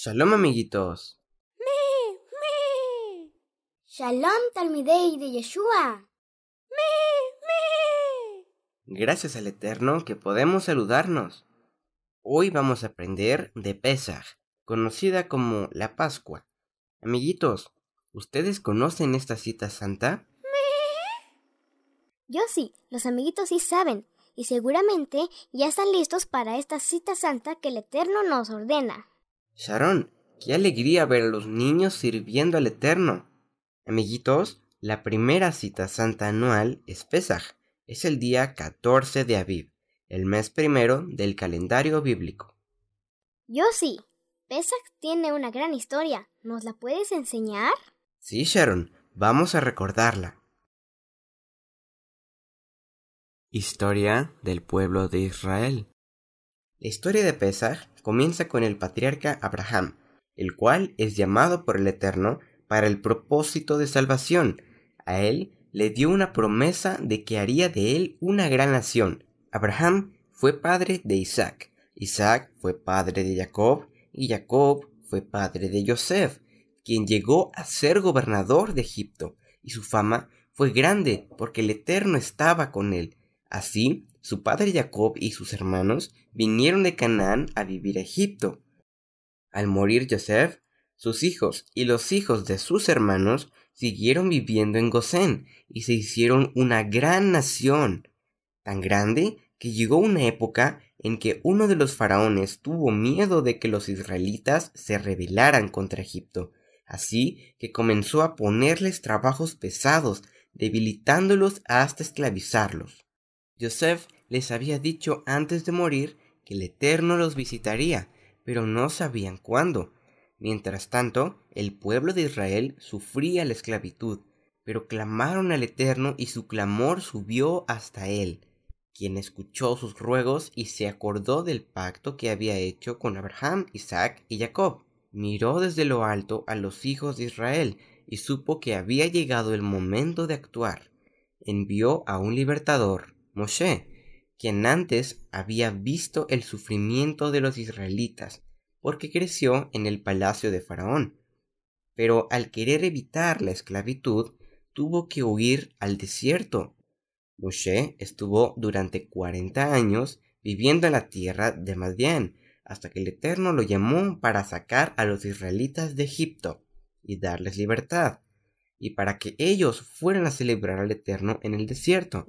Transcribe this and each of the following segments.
Shalom, amiguitos. Shalom, Talmidei de Yeshua. Gracias al Eterno que podemos saludarnos. Hoy vamos a aprender de Pesaj, conocida como la Pascua. Amiguitos, ¿ustedes conocen esta cita santa? Yo sí, los amiguitos sí saben, y seguramente ya están listos para esta cita santa que el Eterno nos ordena. Sharon, qué alegría ver a los niños sirviendo al Eterno. Amiguitos, la primera cita santa anual es Pesaj. Es el día 14 de Aviv, el mes primero del calendario bíblico. Yo sí, Pesach tiene una gran historia. ¿Nos la puedes enseñar? Sí, Sharon, vamos a recordarla. Historia del pueblo de Israel. La historia de Pesaj comienza con el patriarca Abraham, el cual es llamado por el Eterno para el propósito de salvación. A él le dio una promesa de que haría de él una gran nación. Abraham fue padre de Isaac, Isaac fue padre de Jacob, y Jacob fue padre de Yosef, quien llegó a ser gobernador de Egipto, y su fama fue grande porque el Eterno estaba con él. Así, su padre Jacob y sus hermanos vinieron de Canaán a vivir a Egipto. Al morir Yosef, sus hijos y los hijos de sus hermanos siguieron viviendo en Gosén y se hicieron una gran nación, tan grande que llegó una época en que uno de los faraones tuvo miedo de que los israelitas se rebelaran contra Egipto, así que comenzó a ponerles trabajos pesados, debilitándolos hasta esclavizarlos. Yosef les había dicho antes de morir que el Eterno los visitaría, pero no sabían cuándo. Mientras tanto, el pueblo de Israel sufría la esclavitud, pero clamaron al Eterno y su clamor subió hasta él, quien escuchó sus ruegos y se acordó del pacto que había hecho con Abraham, Isaac y Jacob. Miró desde lo alto a los hijos de Israel y supo que había llegado el momento de actuar. Envió a un libertador, Moshe, quien antes había visto el sufrimiento de los israelitas, porque creció en el palacio de Faraón. Pero al querer evitar la esclavitud, tuvo que huir al desierto. Moshe estuvo durante 40 años viviendo en la tierra de Madián, hasta que el Eterno lo llamó para sacar a los israelitas de Egipto y darles libertad, y para que ellos fueran a celebrar al Eterno en el desierto,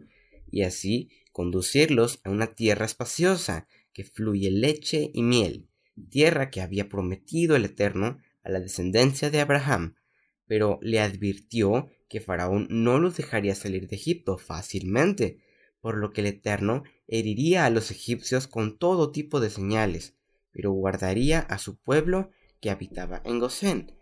y así conducirlos a una tierra espaciosa, que fluye leche y miel, tierra que había prometido el Eterno a la descendencia de Abraham, pero le advirtió que Faraón no los dejaría salir de Egipto fácilmente, por lo que el Eterno heriría a los egipcios con todo tipo de señales, pero guardaría a su pueblo que habitaba en Gosén.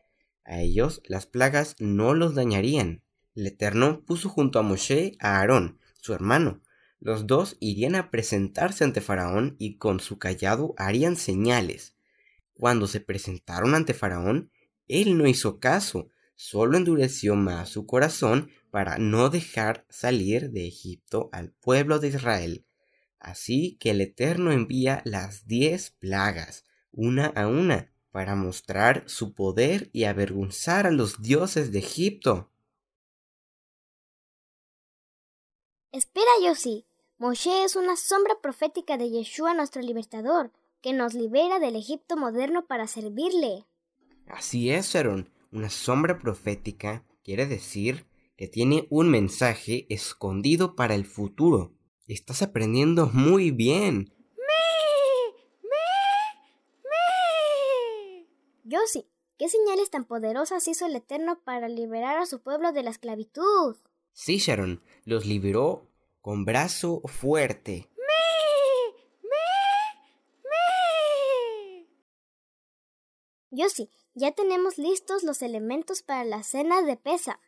A ellos las plagas no los dañarían. El Eterno puso junto a Moshe a Aarón, su hermano. Los dos irían a presentarse ante Faraón y con su cayado harían señales. Cuando se presentaron ante Faraón, él no hizo caso, solo endureció más su corazón para no dejar salir de Egipto al pueblo de Israel. Así que el Eterno envía las 10 plagas, una a una, para mostrar su poder y avergonzar a los dioses de Egipto. Espera, Yossi. Moshe es una sombra profética de Yeshua, nuestro libertador, que nos libera del Egipto moderno para servirle. Así es, Sharon. Una sombra profética quiere decir que tiene un mensaje escondido para el futuro. Estás aprendiendo muy bien. Yossi, ¿qué señales tan poderosas hizo el Eterno para liberar a su pueblo de la esclavitud? Sí, Sharon, los liberó con brazo fuerte. Yossi, ya tenemos listos los elementos para la cena de Pesaj,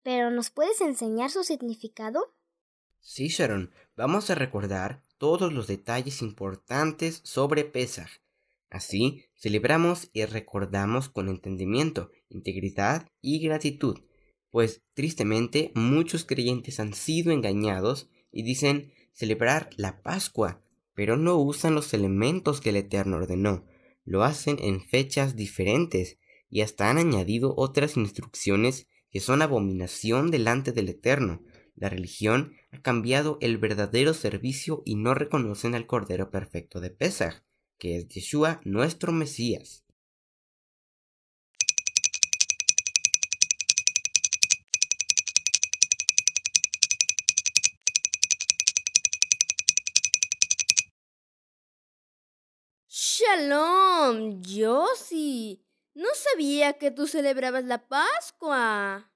pero ¿nos puedes enseñar su significado? Sí, Sharon, vamos a recordar todos los detalles importantes sobre Pesaj. Así, celebramos y recordamos con entendimiento, integridad y gratitud, pues tristemente muchos creyentes han sido engañados y dicen celebrar la Pascua, pero no usan los elementos que el Eterno ordenó. lo hacen en fechas diferentes y hasta han añadido otras instrucciones que son abominación delante del Eterno. La religión ha cambiado el verdadero servicio y no reconocen al Cordero Perfecto de Pesaj, que es Yeshua, nuestro Mesías. Shalom, Yossi. No sabía que tú celebrabas la Pascua.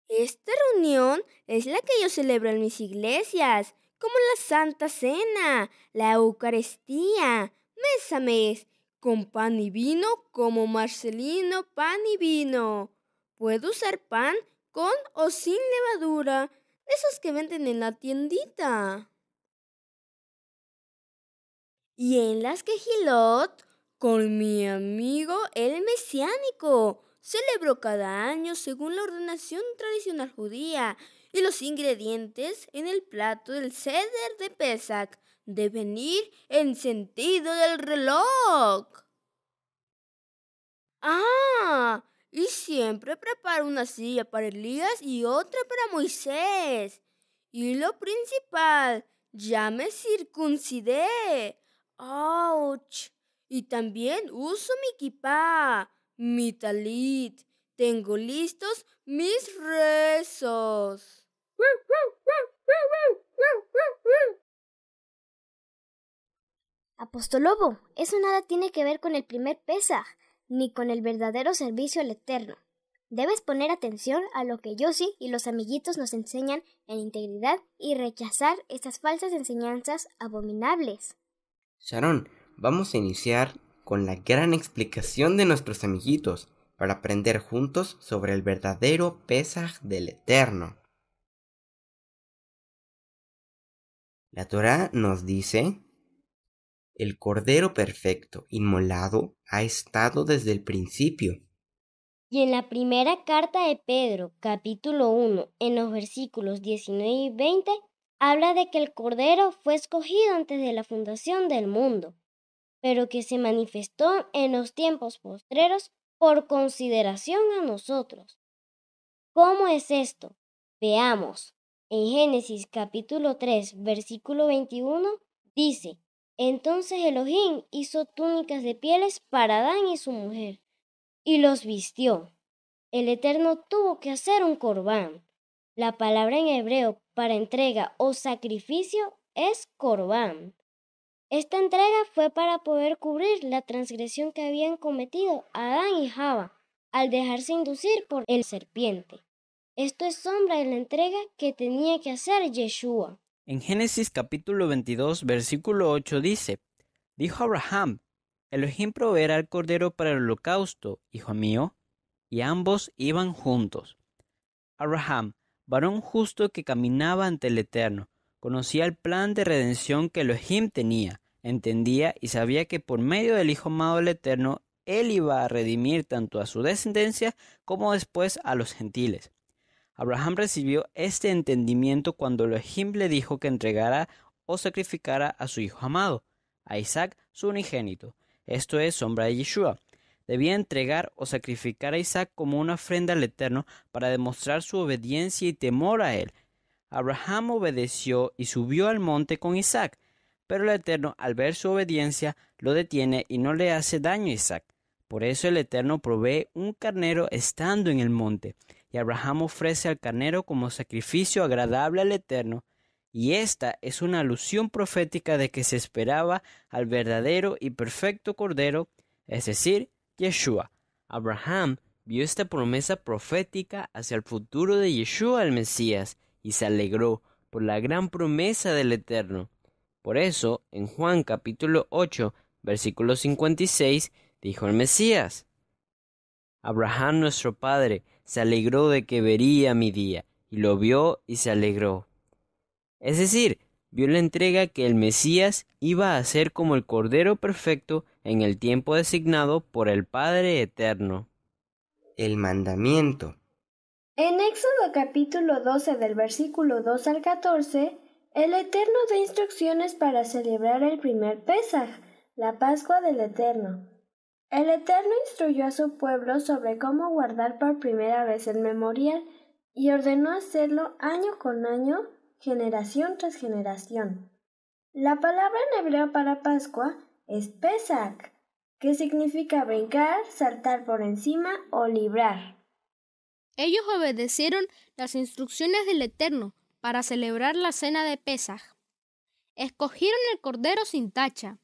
Esta reunión es la que yo celebro en mis iglesias, como la Santa Cena, la Eucaristía, mes a mes, con pan y vino como Marcelino pan y vino. Puedo usar pan con o sin levadura, esos que venden en la tiendita. Y en las Quejilot, con mi amigo el mesiánico, celebro cada año según la ordenación tradicional judía y los ingredientes en el plato del Seder de Pesach deben ir en sentido del reloj. Y siempre preparo una silla para Elías y otra para Moisés. Y lo principal, ya me circuncidé. ¡Auch! Y también uso mi kipá, mi talit. Tengo listos mis rezos. Apostolobo, eso nada tiene que ver con el primer Pesaj, ni con el verdadero servicio al Eterno. Debes poner atención a lo que Yossi y los amiguitos nos enseñan en integridad y rechazar estas falsas enseñanzas abominables. Sharon, vamos a iniciar con la gran explicación de nuestros amiguitos para aprender juntos sobre el verdadero Pesaj del Eterno. La Torá nos dice: el Cordero Perfecto inmolado ha estado desde el principio. Y en la primera carta de Pedro, capítulo 1, en los versículos 19 y 20, habla de que el Cordero fue escogido antes de la fundación del mundo, pero que se manifestó en los tiempos postreros por consideración a nosotros. ¿Cómo es esto? Veamos. En Génesis capítulo 3, versículo 21, dice: entonces Elohim hizo túnicas de pieles para Adán y su mujer, y los vistió. El Eterno tuvo que hacer un corbán. La palabra en hebreo para entrega o sacrificio es corbán. Esta entrega fue para poder cubrir la transgresión que habían cometido Adán y Java al dejarse inducir por el serpiente. Esto es sombra de la entrega que tenía que hacer Yeshua. En Génesis capítulo 22, versículo 8 dice: dijo Abraham: Elohim proveerá el cordero para el holocausto, hijo mío. Y ambos iban juntos. Abraham, varón justo que caminaba ante el Eterno, conocía el plan de redención que Elohim tenía, entendía y sabía que por medio del Hijo amado del Eterno, él iba a redimir tanto a su descendencia como después a los gentiles. Abraham recibió este entendimiento cuando Elohim le dijo que entregara o sacrificara a su hijo amado, a Isaac su unigénito, esto es sombra de Yeshua. Debía entregar o sacrificar a Isaac como una ofrenda al Eterno para demostrar su obediencia y temor a él. Abraham obedeció y subió al monte con Isaac, pero el Eterno, al ver su obediencia, lo detiene y no le hace daño a Isaac. Por eso el Eterno provee un carnero estando en el monte, y Abraham ofrece al carnero como sacrificio agradable al Eterno, y esta es una alusión profética de que se esperaba al verdadero y perfecto Cordero, es decir, Yeshua. Abraham vio esta promesa profética hacia el futuro de Yeshua el Mesías y se alegró por la gran promesa del Eterno. Por eso, en Juan capítulo 8, versículo 56, dijo el Mesías: Abraham nuestro padre se alegró de que vería mi día, y lo vio y se alegró. Es decir, vio la entrega que el Mesías iba a hacer como el Cordero Perfecto en el tiempo designado por el Padre Eterno. El mandamiento. En Éxodo capítulo 12 del versículo 2 al 14, el Eterno da instrucciones para celebrar el primer Pesaj, la Pascua del Eterno. El Eterno instruyó a su pueblo sobre cómo guardar por primera vez el memorial y ordenó hacerlo año con año, generación tras generación. La palabra en hebreo para Pascua es Pesach, que significa brincar, saltar por encima o librar. Ellos obedecieron las instrucciones del Eterno para celebrar la cena de Pesaj. Escogieron el cordero sin tacha,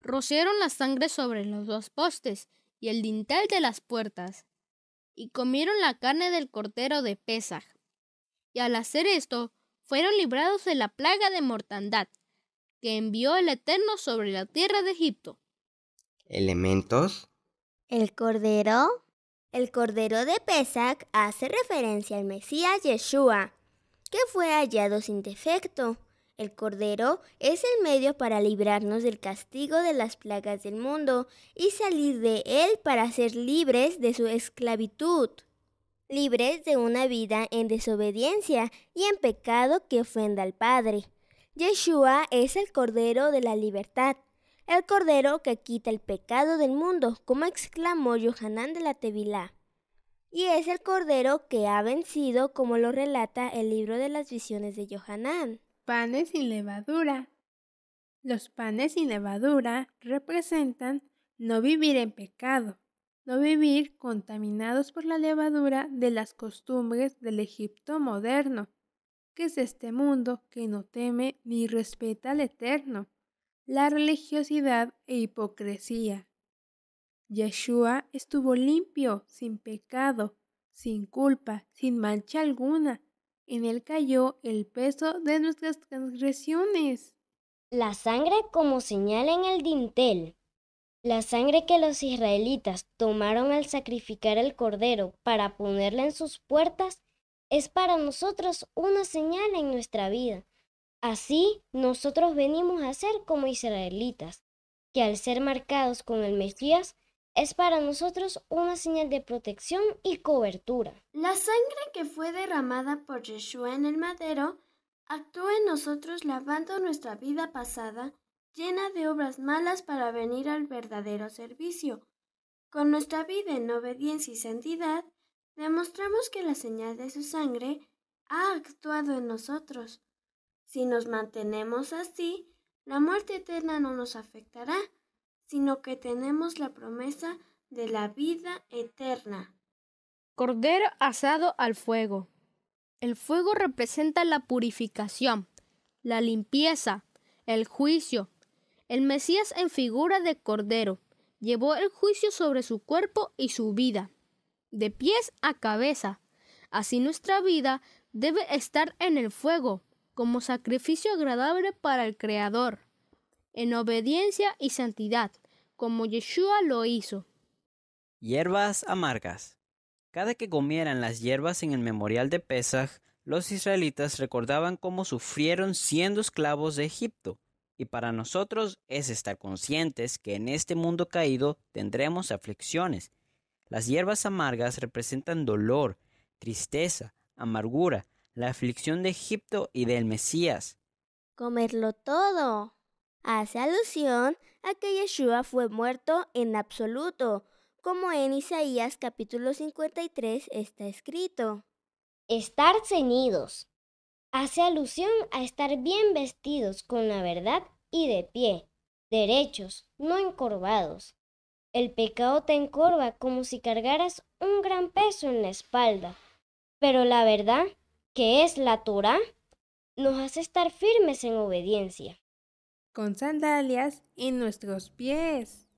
rociaron la sangre sobre los dos postes y el dintel de las puertas, y comieron la carne del cordero de Pesaj. Y al hacer esto, fueron librados de la plaga de mortandad que envió el Eterno sobre la tierra de Egipto. ¿Elementos? El cordero de Pesach hace referencia al Mesías Yeshua, que fue hallado sin defecto. El cordero es el medio para librarnos del castigo de las plagas del mundo y salir de él para ser libres de su esclavitud, libres de una vida en desobediencia y en pecado que ofenda al Padre. Yeshua es el cordero de la libertad, el cordero que quita el pecado del mundo, como exclamó Yohanan de la Tevilá. Y es el cordero que ha vencido, como lo relata el libro de las visiones de Yohanan. Panes sin levadura. Los panes sin levadura representan no vivir en pecado, no vivir contaminados por la levadura de las costumbres del Egipto moderno, que es este mundo que no teme ni respeta al Eterno, la religiosidad e hipocresía. Yeshua estuvo limpio, sin pecado, sin culpa, sin mancha alguna. En él cayó el peso de nuestras transgresiones. La sangre como señal en el dintel. La sangre que los israelitas tomaron al sacrificar el cordero para ponerla en sus puertas es para nosotros una señal en nuestra vida. Así nosotros venimos a ser como israelitas, que al ser marcados con el Mesías es para nosotros una señal de protección y cobertura. La sangre que fue derramada por Yeshua en el madero actúa en nosotros lavando nuestra vida pasada llena de obras malas para venir al verdadero servicio. Con nuestra vida en obediencia y santidad, demostramos que la señal de su sangre ha actuado en nosotros. Si nos mantenemos así, la muerte eterna no nos afectará, sino que tenemos la promesa de la vida eterna. Cordero asado al fuego. El fuego representa la purificación, la limpieza, el juicio. El Mesías en figura de cordero llevó el juicio sobre su cuerpo y su vida, de pies a cabeza. Así nuestra vida debe estar en el fuego, como sacrificio agradable para el Creador, en obediencia y santidad, como Yeshua lo hizo. Hierbas amargas. Cada que comieran las hierbas en el memorial de Pesaj, los israelitas recordaban cómo sufrieron siendo esclavos de Egipto. Y para nosotros es estar conscientes que en este mundo caído tendremos aflicciones. Las hierbas amargas representan dolor, tristeza, amargura, la aflicción de Egipto y del Mesías. Comerlo todo. Hace alusión a que Yeshua fue muerto en absoluto, como en Isaías capítulo 53 está escrito. Estar ceñidos. Hace alusión a estar bien vestidos con la verdad y de pie, derechos, no encorvados. El pecado te encorva como si cargaras un gran peso en la espalda, pero la verdad, que es la Torá, nos hace estar firmes en obediencia. Con sandalias en nuestros pies.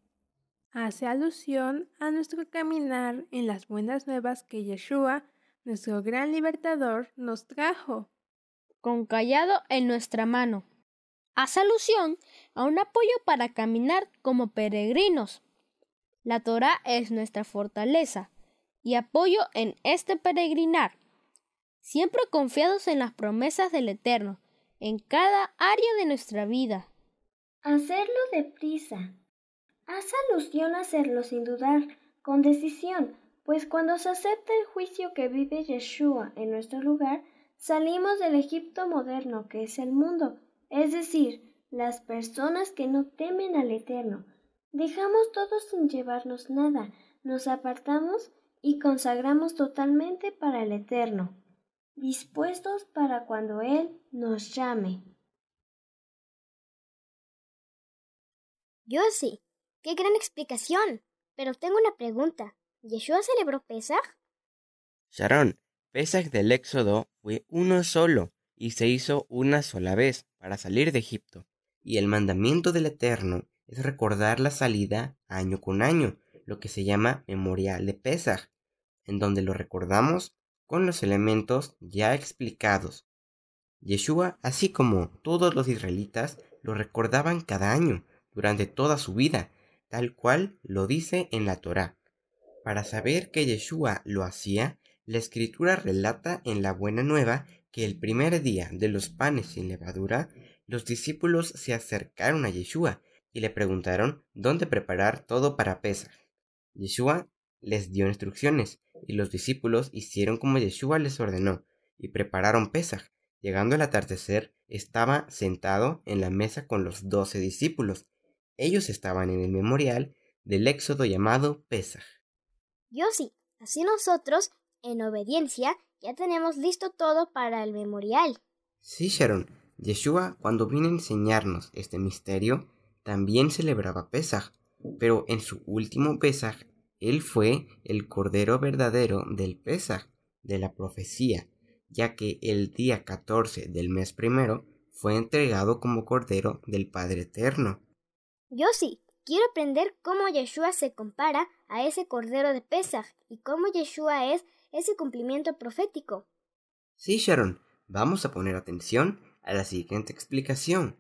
Hace alusión a nuestro caminar en las buenas nuevas que Yeshua, nuestro gran libertador, nos trajo. Con cayado en nuestra mano. Hace alusión a un apoyo para caminar como peregrinos. La Torá es nuestra fortaleza y apoyo en este peregrinar, siempre confiados en las promesas del Eterno, en cada área de nuestra vida. Hacerlo deprisa. Hace alusión a hacerlo sin dudar, con decisión, pues cuando se acepta el juicio que vive Yeshua en nuestro lugar, salimos del Egipto moderno que es el mundo, es decir, las personas que no temen al Eterno. Dejamos todo sin llevarnos nada, nos apartamos y consagramos totalmente para el Eterno, dispuestos para cuando Él nos llame. Yo sí. ¡Qué gran explicación! Pero tengo una pregunta. ¿Yeshua celebró Pesaj? Sharon, Pesaj del Éxodo fue uno solo y se hizo una sola vez para salir de Egipto. Y el mandamiento del Eterno es recordar la salida año con año, lo que se llama Memorial de Pesaj, en donde lo recordamos con los elementos ya explicados. Yeshua, así como todos los israelitas, lo recordaban cada año, durante toda su vida, tal cual lo dice en la Torá. Para saber que Yeshua lo hacía, la Escritura relata en la Buena Nueva que el primer día de los panes sin levadura, los discípulos se acercaron a Yeshua y le preguntaron dónde preparar todo para Pesaj. Yeshua les dio instrucciones y los discípulos hicieron como Yeshua les ordenó y prepararon Pesaj. Llegando el atardecer, estaba sentado en la mesa con los 12 discípulos. Ellos estaban en el memorial del Éxodo llamado Pesaj. Yo sí. Así nosotros, en obediencia, ya tenemos listo todo para el memorial. Sí, Sharon. Yeshua, cuando vino a enseñarnos este misterio, también celebraba Pesaj, pero en su último Pesaj, él fue el Cordero verdadero del Pesaj, de la profecía, ya que el día 14 del mes primero fue entregado como Cordero del Padre Eterno. Yo sí. Quiero aprender cómo Yeshua se compara a ese Cordero de Pesaj y cómo Yeshua es ese cumplimiento profético. Sí, Sharon, vamos a poner atención a la siguiente explicación.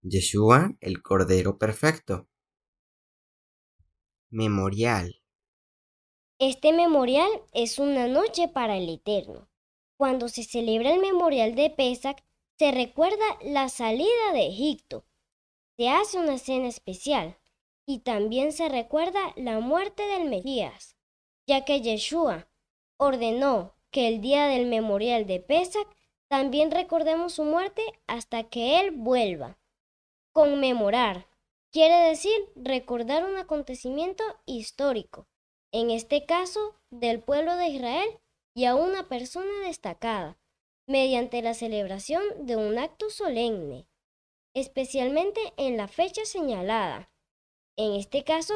Yeshua, el Cordero Perfecto. Memorial. Este memorial es una noche para el Eterno. Cuando se celebra el memorial de Pesaj, se recuerda la salida de Egipto. Se hace una cena especial y también se recuerda la muerte del Mesías, ya que Yeshua ordenó que el día del memorial de Pesaj también recordemos su muerte hasta que Él vuelva. Conmemorar quiere decir recordar un acontecimiento histórico, en este caso del pueblo de Israel y a una persona destacada, mediante la celebración de un acto solemne, especialmente en la fecha señalada. En este caso,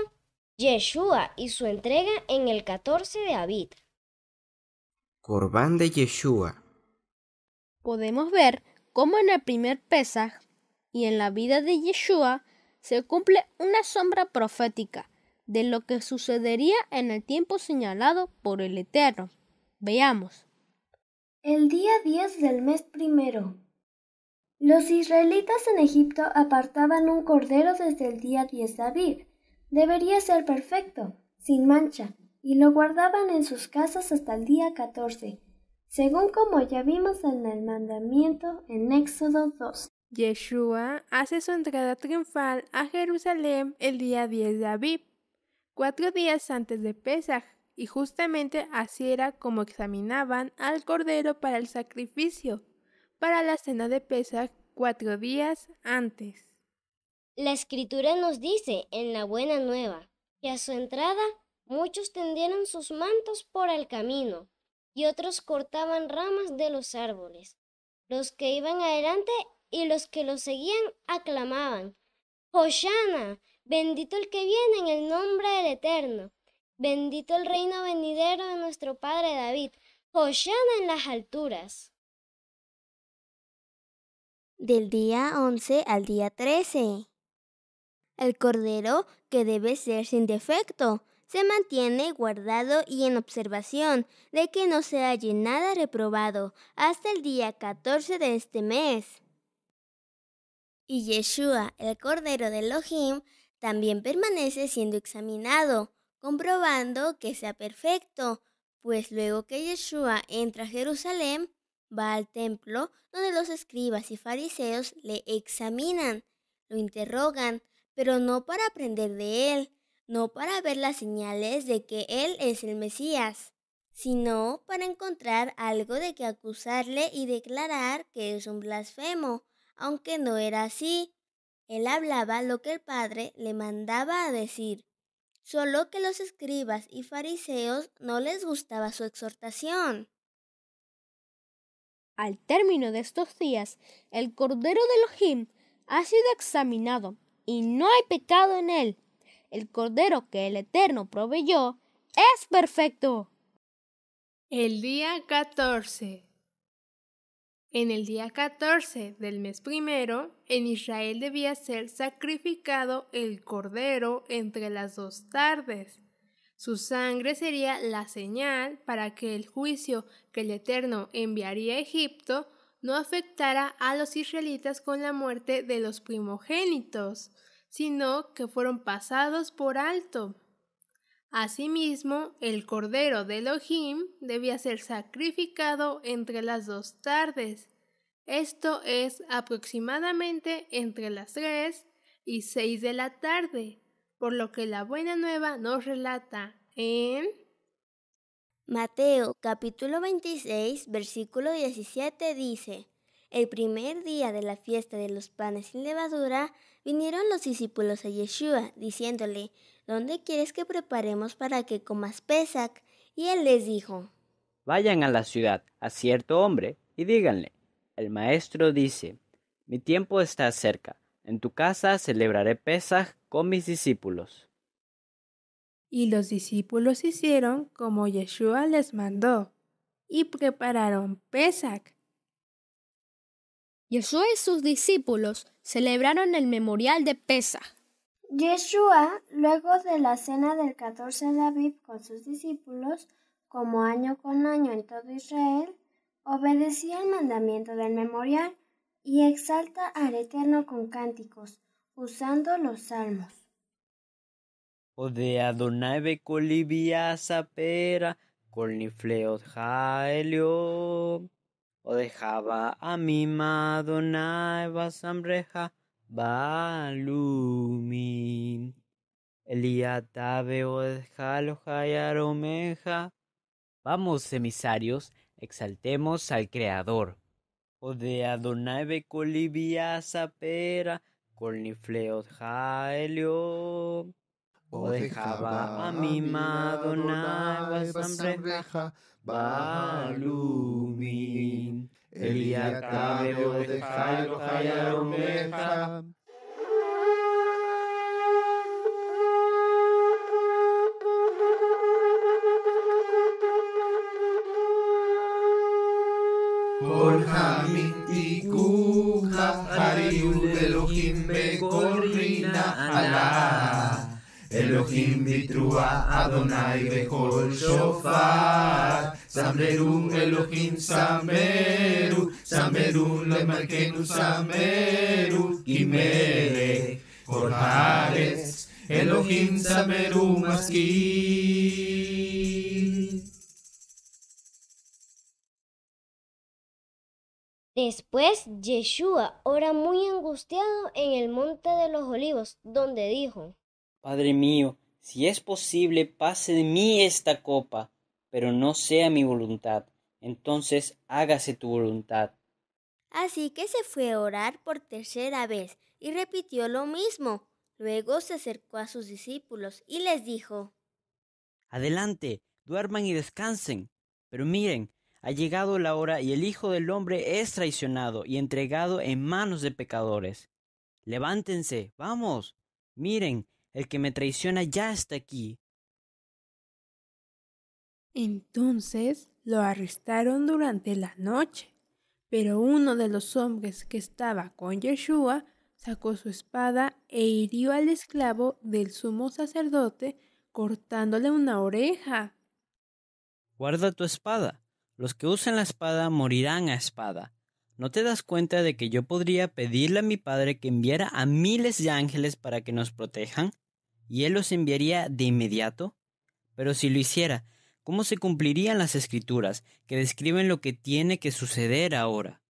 Yeshua y su entrega en el 14 de Abid. Corbán de Yeshua. Podemos ver cómo en el primer Pesaj y en la vida de Yeshua se cumple una sombra profética de lo que sucedería en el tiempo señalado por el Eterno. Veamos. El día 10 del mes primero. Los israelitas en Egipto apartaban un cordero desde el día 10 de Abib. Debería ser perfecto, sin mancha, y lo guardaban en sus casas hasta el día 14, según como ya vimos en el mandamiento en Éxodo 2. Yeshua hace su entrada triunfal a Jerusalén el día 10 de Abib, 4 días antes de Pesaj, y justamente así era como examinaban al cordero para el sacrificio, para la cena de Pesaj 4 días antes. La Escritura nos dice en la Buena Nueva que a su entrada muchos tendieron sus mantos por el camino y otros cortaban ramas de los árboles. Los que iban adelante y los que los seguían aclamaban: Hosanna, bendito el que viene en el nombre del Eterno, bendito el reino venidero de nuestro padre David, Hosanna en las alturas. Del día 11 al día 13. El cordero, que debe ser sin defecto, se mantiene guardado y en observación de que no se halle nada reprobado hasta el día 14 de este mes. Y Yeshua, el cordero de Elohim, también permanece siendo examinado, comprobando que sea perfecto, pues luego que Yeshua entra a Jerusalén, va al templo donde los escribas y fariseos le examinan, lo interrogan, pero no para aprender de él, no para ver las señales de que él es el Mesías. sino para encontrar algo de que acusarle y declarar que es un blasfemo, aunque no era así. Él hablaba lo que el Padre le mandaba a decir, solo que los escribas y fariseos no les gustaba su exhortación. Al término de estos días, el Cordero de Elohim ha sido examinado y no hay pecado en él. El Cordero que el Eterno proveyó es perfecto. El día 14. En el día 14 del mes primero, en Israel debía ser sacrificado el cordero entre las 2 tardes. Su sangre sería la señal para que el juicio que el Eterno enviaría a Egipto no afectara a los israelitas con la muerte de los primogénitos, sino que fueron pasados por alto. Asimismo, el Cordero de Elohim debía ser sacrificado entre las 2 tardes. Esto es aproximadamente entre las 3 y 6 de la tarde, por lo que la Buena Nueva nos relata en Mateo capítulo 26, versículo 17 dice: El primer día de la fiesta de los panes sin levadura, vinieron los discípulos a Yeshua, diciéndole: ¿Dónde quieres que preparemos para que comas Pesach? Y él les dijo: Vayan a la ciudad, a cierto hombre, y díganle, el maestro dice, mi tiempo está cerca, en tu casa celebraré Pesaj con mis discípulos. Y los discípulos hicieron como Yeshua les mandó, y prepararon Pesach. Yeshua y sus discípulos celebraron el memorial de Pesaj. Yeshua, luego de la cena del 14 de Aviv con sus discípulos, como año con año en todo Israel, obedecía el mandamiento del memorial y exalta al Eterno con cánticos, usando los salmos. Ode Adonai bekoli biasapera, kol nifleot ha'elyon. Odejaba amima Adonai basamreja balumin. Eliatabe odejalo hayaromeja. Vamos, emisarios, exaltemos al Creador. Ode Adonai bekoli biasapera, kol nifleot ha'elyon. Odejaba amima Adonai basamreja balumin. Eliatabe odejalo hayaromeja. Kol hamintikuha hariu Elohim bekol rina ala. Elohim bitrua Adonai bekol shofar. Samreru Elohim sameru, sameru lemalkenu sameru kimere. Kol haaretz Elohim sameru maskil. Después Yeshua ora muy angustiado en el monte de los olivos, donde dijo: Padre mío, si es posible, pase de mí esta copa, pero no sea mi voluntad, entonces hágase tu voluntad. Así que se fue a orar por tercera vez y repitió lo mismo. Luego se acercó a sus discípulos y les dijo: Adelante, duerman y descansen. Pero miren, ha llegado la hora y el Hijo del Hombre es traicionado y entregado en manos de pecadores. Levántense, vamos. Miren, el que me traiciona ya está aquí. Entonces lo arrestaron durante la noche, pero uno de los hombres que estaba con Yeshua sacó su espada e hirió al esclavo del sumo sacerdote, cortándole una oreja. Guarda tu espada. Los que usan la espada morirán a espada. ¿No te das cuenta de que yo podría pedirle a mi Padre que enviara a miles de ángeles para que nos protejan? ¿Y Él los enviaría de inmediato? Pero si lo hiciera, ¿cómo se cumplirían las Escrituras que describen lo que tiene que suceder ahora?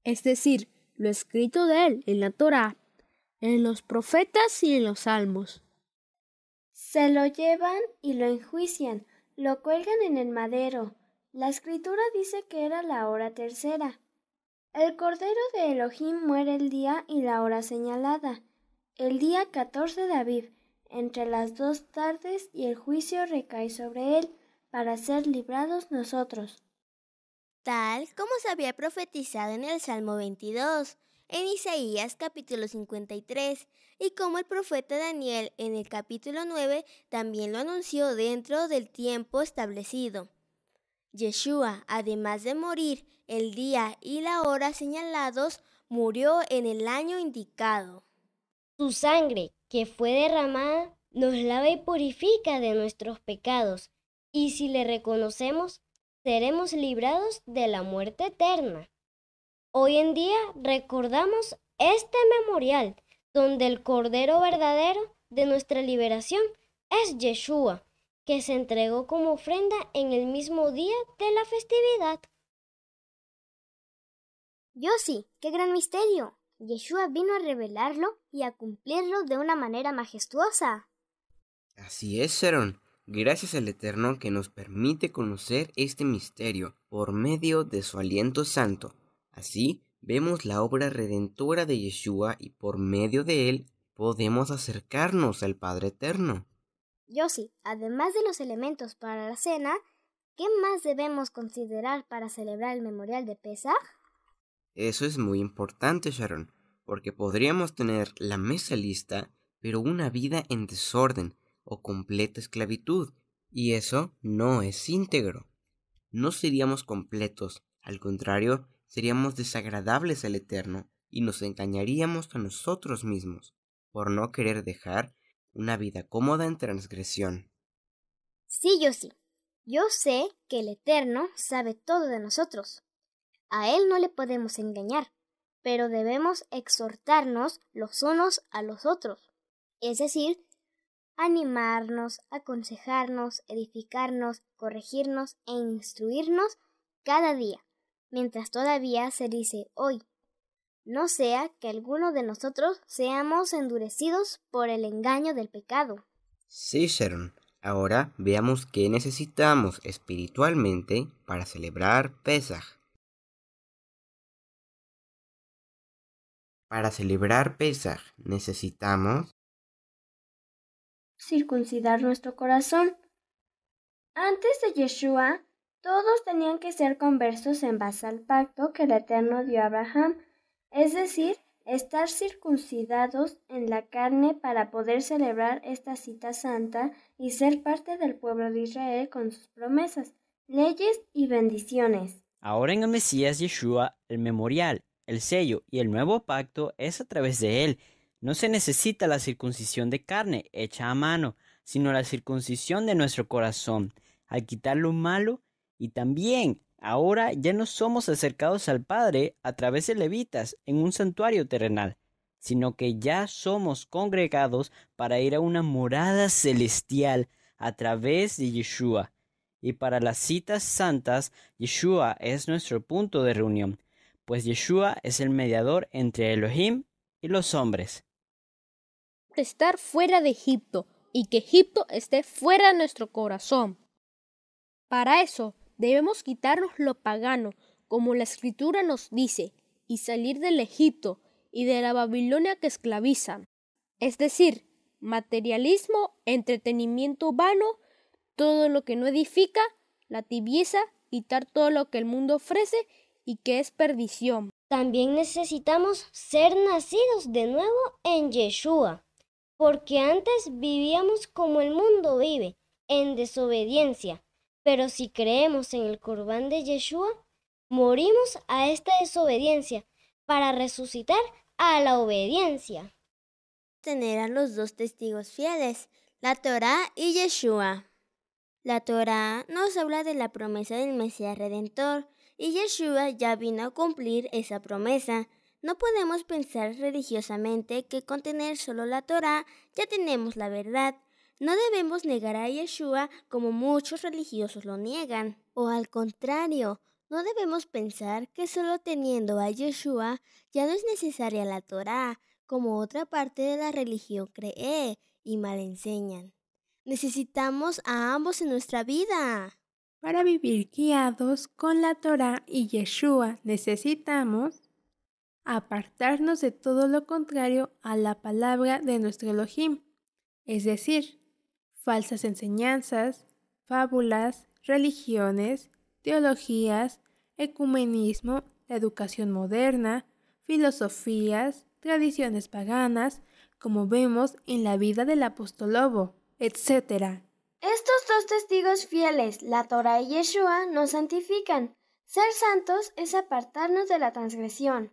Es decir, lo escrito de él en la Torá, en los profetas y en los salmos. Se lo llevan y lo enjuician, lo cuelgan en el madero. La escritura dice que era la hora tercera. El Cordero de Elohim muere el día y la hora señalada, el día 14 de Aviv, entre las 2 tardes, y el juicio recae sobre él, para ser librados nosotros. Tal como se había profetizado en el Salmo 22, en Isaías capítulo 53, y como el profeta Daniel en el capítulo 9 también lo anunció dentro del tiempo establecido. Yeshua, además de morir el día y la hora señalados, murió en el año indicado. Su sangre, que fue derramada, nos lava y purifica de nuestros pecados, y si le reconocemos, seremos librados de la muerte eterna. Hoy en día recordamos este memorial, donde el Cordero verdadero de nuestra liberación es Yeshua, que se entregó como ofrenda en el mismo día de la festividad. Yossi, qué gran misterio. Yeshua vino a revelarlo y a cumplirlo de una manera majestuosa. Así es, Sharon. Gracias al Eterno que nos permite conocer este misterio por medio de su aliento santo. Así vemos la obra redentora de Yeshua y por medio de él podemos acercarnos al Padre Eterno. Yossi, además de los elementos para la cena, ¿qué más debemos considerar para celebrar el memorial de Pesaj? Eso es muy importante, Sharon, porque podríamos tener la mesa lista, pero una vida en desorden o completa esclavitud, y eso no es íntegro. No seríamos completos, al contrario, seríamos desagradables al Eterno y nos engañaríamos a nosotros mismos por no querer dejar una vida cómoda en transgresión. Sí, Yossi. Yo sé que el Eterno sabe todo de nosotros. A él no le podemos engañar, pero debemos exhortarnos los unos a los otros, es decir, animarnos, aconsejarnos, edificarnos, corregirnos e instruirnos cada día, mientras todavía se dice hoy. No sea que alguno de nosotros seamos endurecidos por el engaño del pecado. Sí, Sharon. Ahora veamos qué necesitamos espiritualmente para celebrar Pesaj. Para celebrar Pesaj necesitamos circuncidar nuestro corazón. Antes de Yeshua, todos tenían que ser conversos en base al pacto que el Eterno dio a Abraham, es decir, estar circuncidados en la carne para poder celebrar esta cita santa y ser parte del pueblo de Israel con sus promesas, leyes y bendiciones. Ahora en el Mesías Yeshua, el memorial, el sello y el nuevo pacto es a través de él. No se necesita la circuncisión de carne hecha a mano, sino la circuncisión de nuestro corazón, al quitar lo malo, y también ahora ya no somos acercados al Padre a través de levitas en un santuario terrenal, sino que ya somos congregados para ir a una morada celestial a través de Yeshua. Y para las citas santas, Yeshua es nuestro punto de reunión, pues Yeshua es el mediador entre Elohim y los hombres. Estar fuera de Egipto y que Egipto esté fuera de nuestro corazón. Para eso debemos quitarnos lo pagano, como la Escritura nos dice, y salir del Egipto y de la Babilonia que esclavizan, es decir, materialismo, entretenimiento vano, todo lo que no edifica, la tibieza, quitar todo lo que el mundo ofrece y que es perdición. También necesitamos ser nacidos de nuevo en Yeshua, porque antes vivíamos como el mundo vive, en desobediencia. Pero si creemos en el Corbán de Yeshua, morimos a esta desobediencia para resucitar a la obediencia. Tener a los dos testigos fieles, la Torá y Yeshua. La Torá nos habla de la promesa del Mesías Redentor y Yeshua ya vino a cumplir esa promesa. No podemos pensar religiosamente que con tener solo la Torá ya tenemos la verdad. No debemos negar a Yeshua como muchos religiosos lo niegan. O al contrario, no debemos pensar que solo teniendo a Yeshua ya no es necesaria la Torá, como otra parte de la religión cree y mal enseñan. Necesitamos a ambos en nuestra vida. Para vivir guiados con la Torá y Yeshua necesitamos apartarnos de todo lo contrario a la palabra de nuestro Elohim, es decir, falsas enseñanzas, fábulas, religiones, teologías, ecumenismo, la educación moderna, filosofías, tradiciones paganas, como vemos en la vida del apostolobo, etc. Estos dos testigos fieles, la Torá y Yeshua, nos santifican. Ser santos es apartarnos de la transgresión.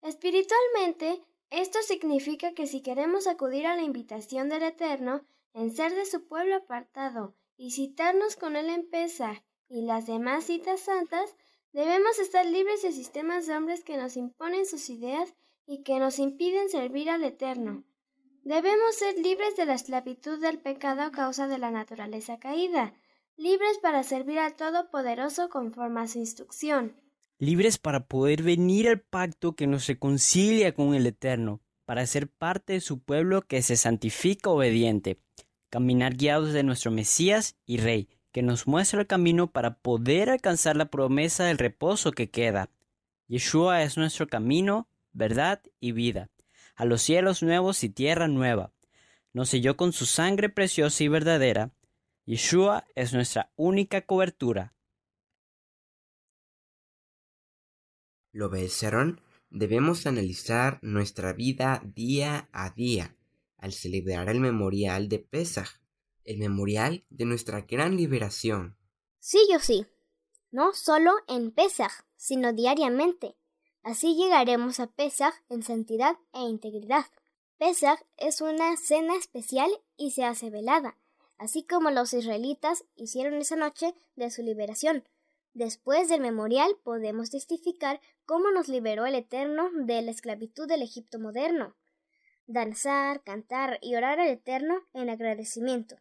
Espiritualmente, esto significa que si queremos acudir a la invitación del Eterno en ser de su pueblo apartado y citarnos con él en Pesaj y las demás citas santas, debemos estar libres de sistemas de hombres que nos imponen sus ideas y que nos impiden servir al Eterno. Debemos ser libres de la esclavitud del pecado a causa de la naturaleza caída, libres para servir al Todopoderoso conforme a su instrucción. Libres para poder venir al pacto que nos reconcilia con el Eterno, para ser parte de su pueblo que se santifica obediente, caminar guiados de nuestro Mesías y Rey, que nos muestra el camino para poder alcanzar la promesa del reposo que queda. Yeshua es nuestro camino, verdad y vida, a los cielos nuevos y tierra nueva. Nos selló con su sangre preciosa y verdadera. Yeshua es nuestra única cobertura. ¿Lo oyeron? Debemos analizar nuestra vida día a día al celebrar el memorial de Pesaj, el memorial de nuestra gran liberación. Sí, yo sí. No solo en Pesaj, sino diariamente. Así llegaremos a Pesaj en santidad e integridad. Pesaj es una cena especial y se hace velada, así como los israelitas hicieron esa noche de su liberación. Después del memorial podemos testificar cómo nos liberó el Eterno de la esclavitud del Egipto moderno. Danzar, cantar y orar al Eterno en agradecimiento.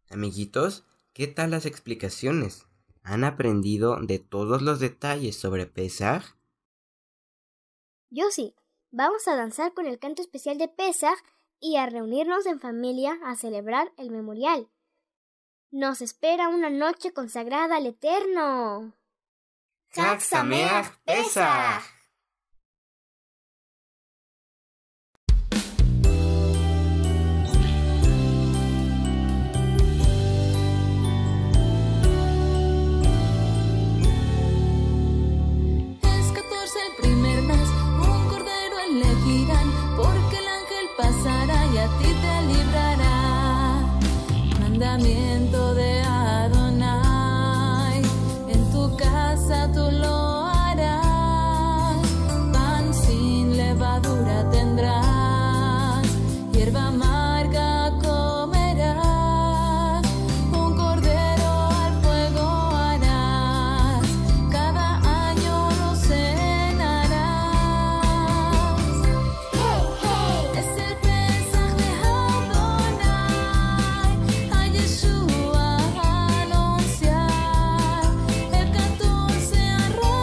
Amiguitos, ¿qué tal las explicaciones? ¿Han aprendido de todos los detalles sobre Pesaj? Yo sí. Vamos a danzar con el canto especial de Pesaj y a reunirnos en familia a celebrar el memorial. Nos espera una noche consagrada al Eterno. ¡Chag Sameach Pesaj! Es 14 el primer mes, un cordero elegirán, porque el ángel pasará y a ti te librará. Mandamiento de Adonai, en tu casa tú lo harás. Pan sin levadura tendrás, hierba amarga comerás. Un cordero al fuego harás, cada año lo cenarás. Es el Pesaj de Adonai, a Yeshua anunciar. El 14 arroz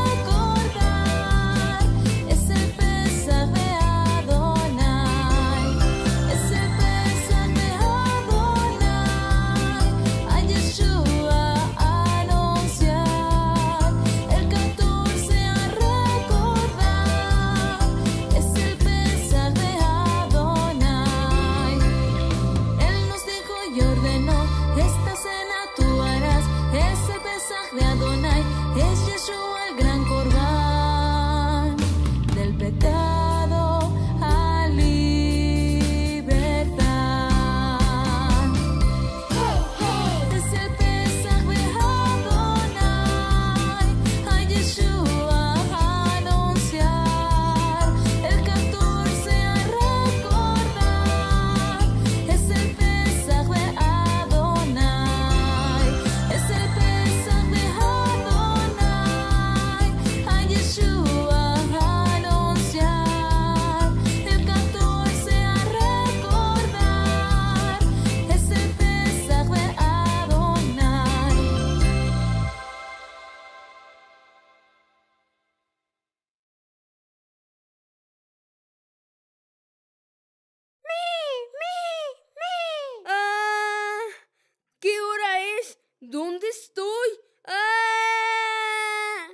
¿Dónde estoy? ¡Ah!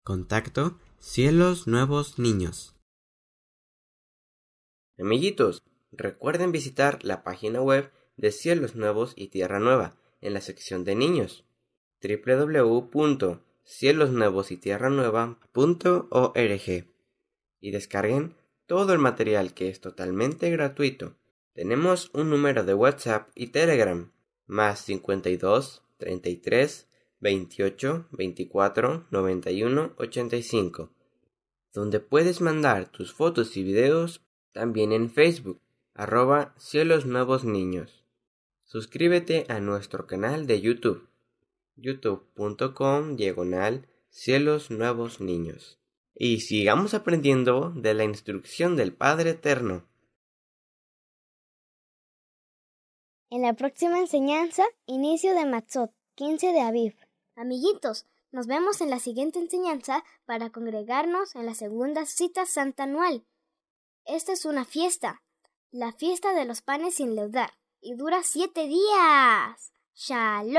Contacto Cielos Nuevos Niños. Amiguitos, recuerden visitar la página web de Cielos Nuevos y Tierra Nueva en la sección de niños www.cielosnuevosytierranueva.org y descarguen todo el material que es totalmente gratuito. Tenemos un número de WhatsApp y Telegram más 52 33 28 24 91 85, donde puedes mandar tus fotos y videos. También en Facebook, @Cielos Nuevos Niños. Suscríbete a nuestro canal de YouTube, youtube.com/Cielos Nuevos Niños. Y sigamos aprendiendo de la instrucción del Padre Eterno. En la próxima enseñanza, inicio de Matzot, 15 de Aviv. Amiguitos, nos vemos en la siguiente enseñanza para congregarnos en la segunda cita santa anual. Esta es una fiesta, la fiesta de los panes sin leudar, y dura 7 días. ¡Shalom!